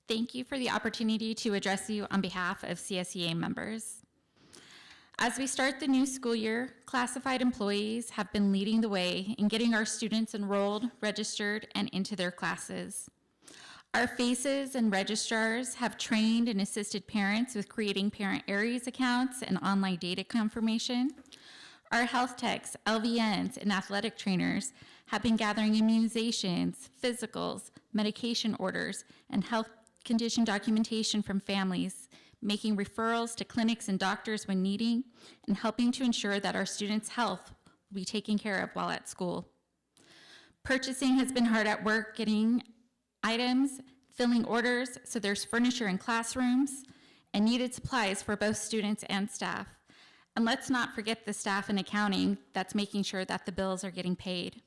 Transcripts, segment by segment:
Thank you for the opportunity to address you on behalf of CSEA members. As we start the new school year, classified employees have been leading the way in getting our students enrolled, registered, and into their classes. Our FACES and registrars have trained and assisted parents with creating parent ARIES accounts and online data confirmation. Our health techs, LVNs, and athletic trainers have been gathering immunizations, physicals, medication orders, and health condition documentation from families, making referrals to clinics and doctors when needing, and helping to ensure that our students' health will be taken care of while at school. Purchasing has been hard at work, getting items, filling orders, so there's furniture in classrooms, and needed supplies for both students and staff. And let's not forget the staff in accounting that's making sure that the bills are getting paid.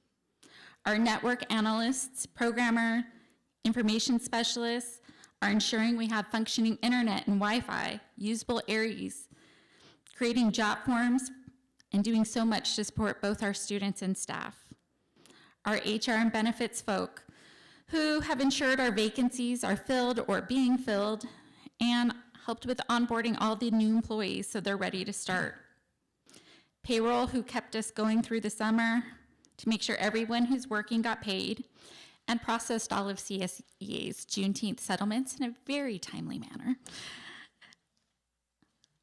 Our network analysts, programmer, information specialists are ensuring we have functioning internet and Wi-Fi, usable ARIES, creating job forms, and doing so much to support both our students and staff. Our HR and benefits folk who have ensured our vacancies are filled or being filled and helped with onboarding all the new employees so they're ready to start. Payroll who kept us going through the summer to make sure everyone who's working got paid, and processed all of CSEA's Juneteenth settlements in a very timely manner.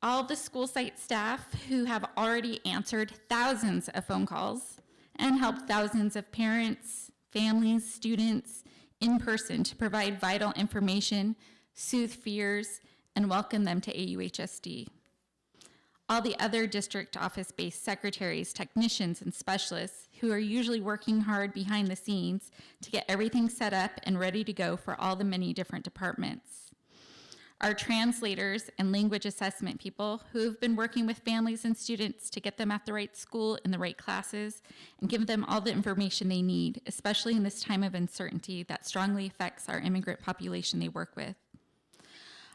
All the school site staff who have already answered thousands of phone calls and helped thousands of parents, families, students in person to provide vital information, soothe fears, and welcome them to AUHSD. All the other district office-based secretaries, technicians, and specialists who are usually working hard behind the scenes to get everything set up and ready to go for all the many different departments. Our translators and language assessment people who have been working with families and students to get them at the right school in the right classes and give them all the information they need, especially in this time of uncertainty that strongly affects our immigrant population they work with.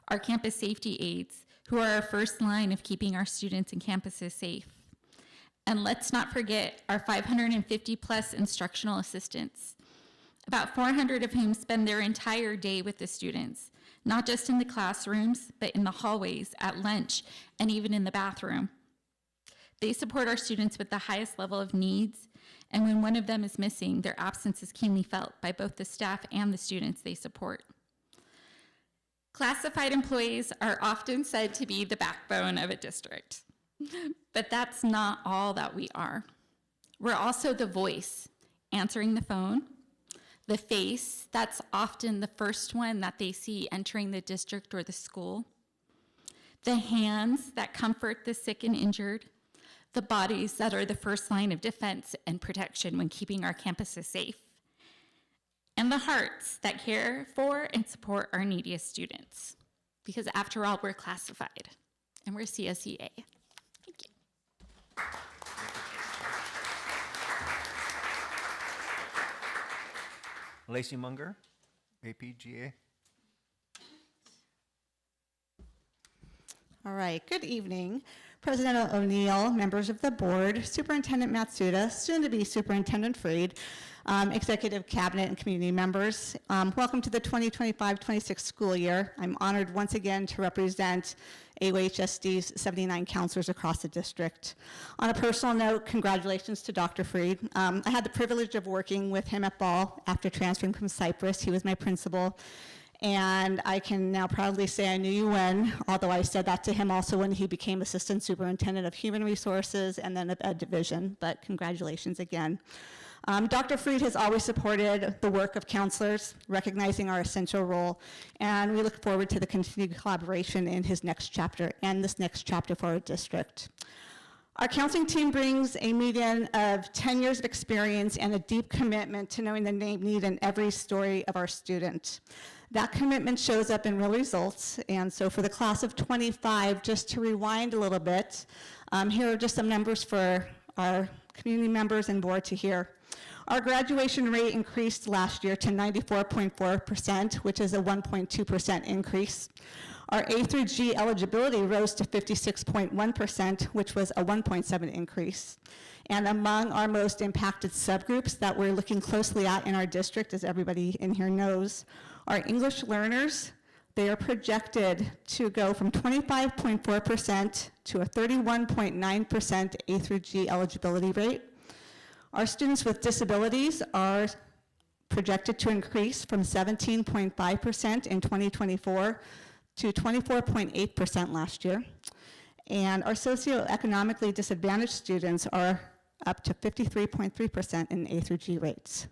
Our campus safety aides, who are our first line of keeping our students and campuses safe. And let's not forget our 550 plus instructional assistants, about 400 of whom spend their entire day with the students, not just in the classrooms, but in the hallways, at lunch, and even in the bathroom. They support our students with the highest level of needs, and when one of them is missing, their absence is keenly felt by both the staff and the students they support. Classified employees are often said to be the backbone of a district, but that's not all that we are. We're also the voice, answering the phone, the face, that's often the first one that they see entering the district or the school, the hands that comfort the sick and injured, the bodies that are the first line of defense and protection when keeping our campuses safe, and the hearts that care for and support our neediest students. Because after all, we're classified, and we're CSEA. Thank you. Lacey Munger, APGA. All right, good evening. President O'Neill, members of the board, Superintendent Matsuda, soon to be Superintendent Freed, Executive Cabinet and community members. Welcome to the 2025-26 school year. I'm honored once again to represent AUHSD's 79 counselors across the district. On a personal note, congratulations to Dr. Freed. I had the privilege of working with him at Ball after transferring from Cypress. He was my principal. And I can now proudly say I knew you when, although I said that to him also when he became Assistant Superintendent of Human Resources and then of Ed Division, but congratulations again. Dr. Freed has always supported the work of counselors, recognizing our essential role, and we look forward to the continued collaboration in his next chapter and this next chapter for our district. Our counseling team brings a median of 10 years of experience and a deep commitment to knowing the need in every story of our student. That commitment shows up in real results, and so for the class of 25, just to rewind a little bit, here are just some numbers for our community members and board to hear. Our graduation rate increased last year to 94.4%, which is a 1.2% increase. Our A through G eligibility rose to 56.1%, which was a 1.7 increase. And among our most impacted subgroups that we're looking closely at in our district, as everybody in here knows, our English learners they are projected to go from 25.4% to a 31.9% A through G eligibility rate. Our students with disabilities are projected to increase from 17.5% in 2024 to 24.8% last year. And our socioeconomically disadvantaged students are up to 53.3% in A through G rates.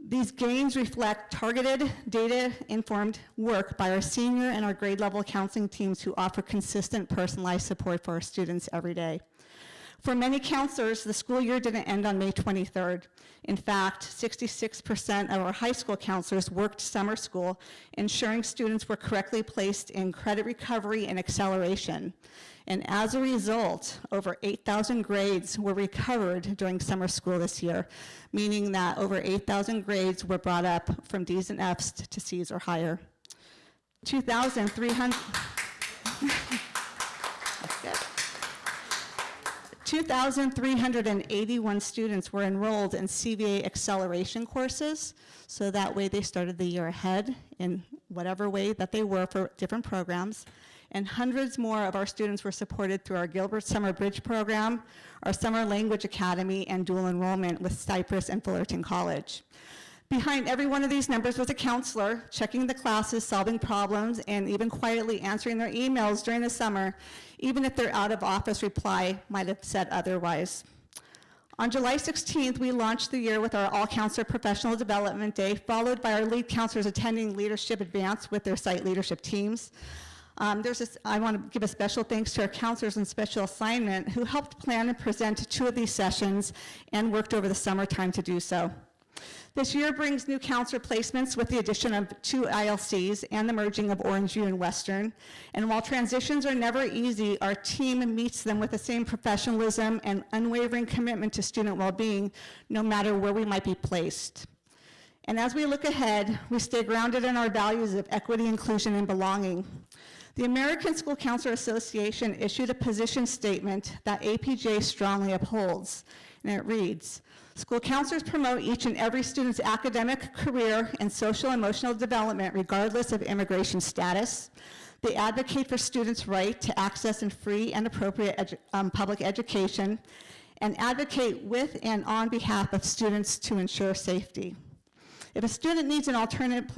These gains reflect targeted, data-informed work by our senior and our grade level counseling teams who offer consistent personalized support for our students every day. For many counselors, the school year didn't end on May 23rd. In fact, 66% of our high school counselors worked summer school, ensuring students were correctly placed in credit recovery and acceleration. And as a result, over 8,000 grades were recovered during summer school this year, meaning that over 8,000 grades were brought up from D's and F's to C's or higher. 2,300. That's good. 2,381 students were enrolled in CVA acceleration courses, so that way they started the year ahead in whatever way that they were for different programs. And hundreds more of our students were supported through our Gilbert Summer Bridge program, our Summer Language Academy, and dual enrollment with Cypress and Fullerton College. Behind every one of these numbers was a counselor checking the classes, solving problems, and even quietly answering their emails during the summer, even if their out-of-office reply might have said otherwise. On July 16th, we launched the year with our All-Counselor Professional Development Day, followed by our lead counselors attending Leadership Advance with their site leadership teams. I want to give a special thanks to our counselors in special assignment who helped plan and present 2 of these sessions and worked over the summertime to do so. This year brings new counselor placements with the addition of 2 ILCs and the merging of Orange View and Western. And while transitions are never easy, our team meets them with the same professionalism and unwavering commitment to student well-being, no matter where we might be placed. And as we look ahead, we stay grounded in our values of equity, inclusion, and belonging. The American School Counselor Association issued a position statement that APJ strongly upholds, and it reads, "School counselors promote each and every student's academic, career, and social emotional development regardless of immigration status. They advocate for students' right to access and free and appropriate public education, and advocate with and on behalf of students to ensure safety. If a student needs an alternate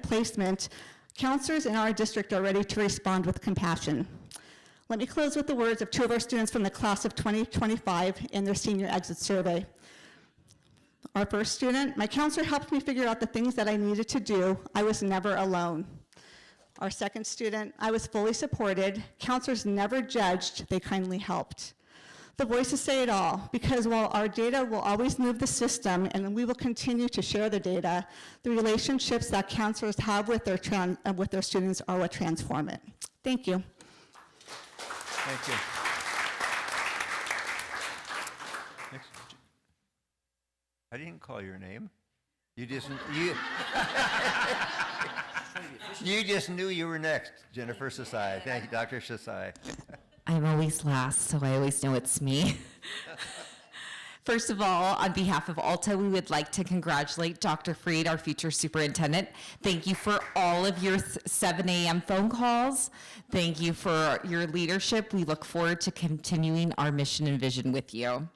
placement, counselors in our district are ready to respond with compassion." Let me close with the words of 2 of our students from the class of 2025 in their senior exit survey. Our first student, "My counselor helped me figure out the things that I needed to do. I was never alone." Our second student, "I was fully supported. Counselors never judged, they kindly helped." The voices say it all, because while our data will always move the system and we will continue to share the data, the relationships that counselors have with their students are what transform it. Thank you. Thank you. Next. I didn't call your name. You just knew you were next, Jennifer Sasai. Thank you, Dr. Sasai. I'm always last, so I always know it's me. First of all, on behalf of Alta, we would like to congratulate Dr. Freed, our future superintendent. Thank you for all of your 7 a.m. phone calls. Thank you for your leadership. We look forward to continuing our mission and vision with you.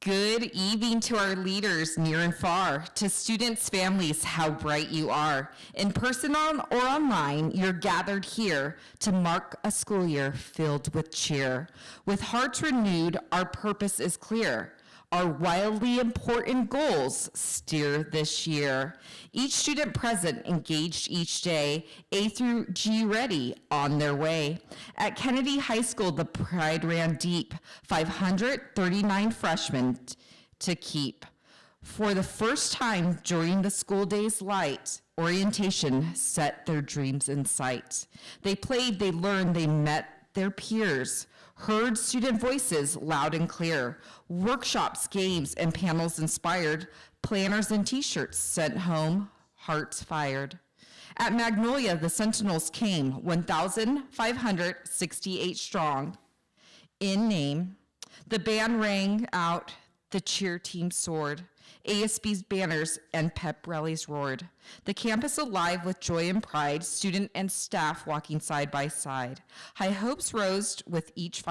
Good evening to our leaders near and far, to students, families, how bright you are. In person or online, you're gathered here to mark a school year filled with cheer. With hearts renewed, our purpose is clear. Our wildly important goals steer this year. Each student present engaged each day, A through G ready on their way. At Kennedy High School, the pride ran deep, 539 freshmen to keep. For the first time during the school day's light, orientation set their dreams in sight. They played, they learned, they met their peers, heard student voices loud and clear. Workshops, games, and panels inspired. Planners and t-shirts sent home, hearts fired. At Magnolia, the Sentinels came, 1,568 strong. In name, the band rang out, the cheer team soared. ASB's banners and pep rallies roared. The campus alive with joy and pride, student and staff walking side by side. High hopes rose with each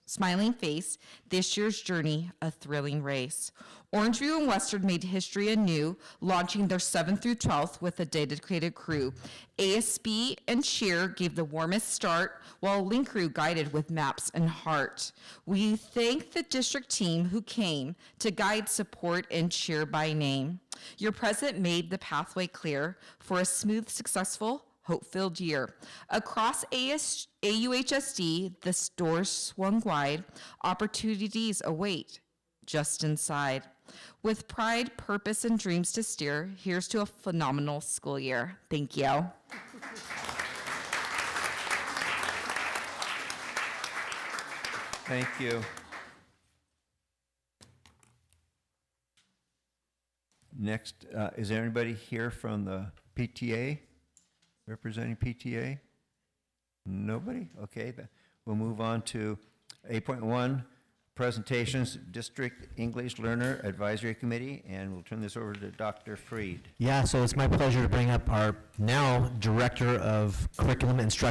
smiling face, this year's journey a thrilling race. Orangeview and Western made history anew, launching their 7th through 12th with a dedicated crew. ASB and Cheer gave the warmest start, while Link Crew guided with maps and heart. We thank the district team who came to guide, support, and cheer by name. Your presence made the pathway clear for a smooth, successful, hope-filled year. Across AUHSD, the doors swung wide. Opportunities await just inside. With pride, purpose, and dreams to steer, here's to a phenomenal school year. Thank you. Thank you. Next, is there anybody here from the PTA, representing PTA? Nobody? Okay, we'll move on to 8.1, presentations, District English Learner Advisory Committee, and we'll turn this over to Dr. Freed. Yeah, so it's my pleasure to bring up our now Director of Curriculum Instruction